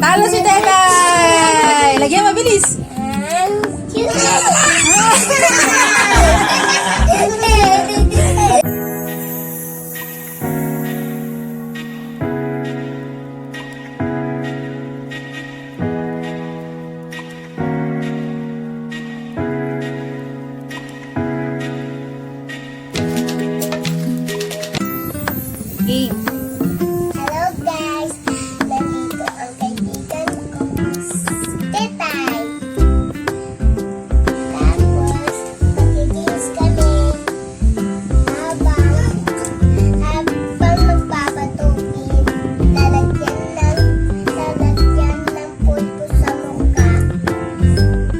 Talo si Tetay! Lagyan mabilis! Game. Hello guys! Nandito ang kaibigan ko, si Tetay. Tapos, magkikinis kami habang magpapatupin. Lalagyan ng pulpo sa mukha.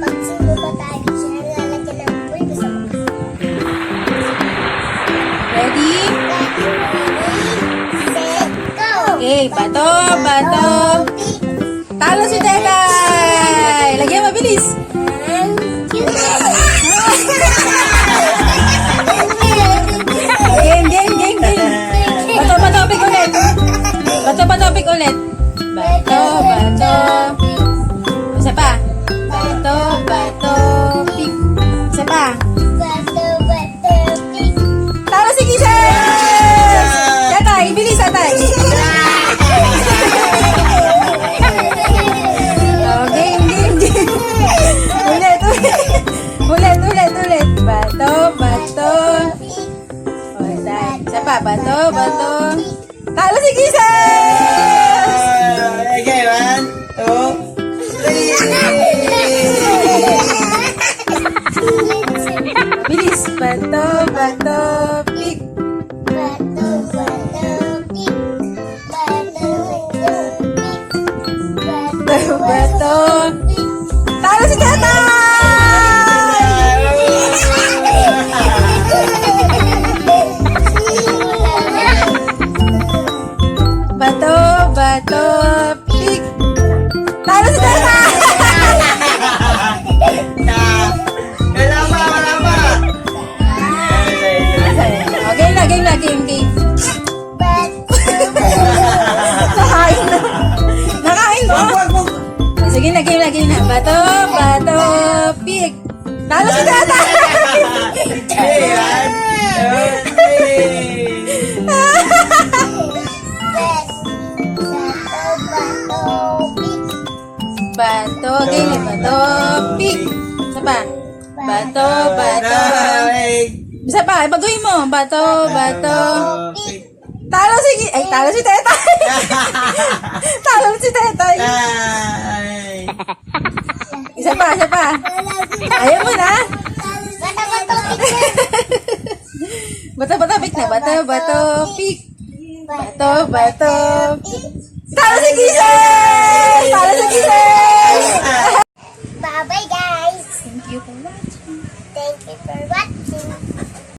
Pag sinuba tayo siya, lalagyan ng pulpo sa mukha. Ready? Okay, bato, bato. Talo si Tetay! Lagyan mabilis! Game, game, game, game. Bato, bato, pick ulit. Bato, bato, pick ulit. Bato, bato. Isa pa. Bato, bato, pick. Isa pa. Talo si Kisses! Tetay, bilis Tetay. Oh, game, game, game. Ulit, ulit. Ulit, ulit, ulit. Bato, bato. Oh, Tetay. Isa pa, bato, bato. Talo si Kisses! Okay, 1, 2, 3. Bilis. Bato, bato, pick. Bato, bato. Talo si Tetay! Bato, bato, pick. Talo si Tetay! Okay na, game na, game, game. Nakain na. Nakain mo. Sige na, game na, game na. Bato, bato, pick. Talo si Tetay! Bato, game na, bato, pick. Isa pa. Bato, bato. Isa pa, baguhin mo. Bato, bato. Talo si... Ay, talo si Tetay. Talo si Tetay. Isa pa, isa pa. Ayaw mo na. Bato, bato, pick na. Bato, bato, pick. Bato, bato, pick. Talo si Kisses! Talo si Kisses! Bye-bye guys! Thank you for watching. Thank you for watching.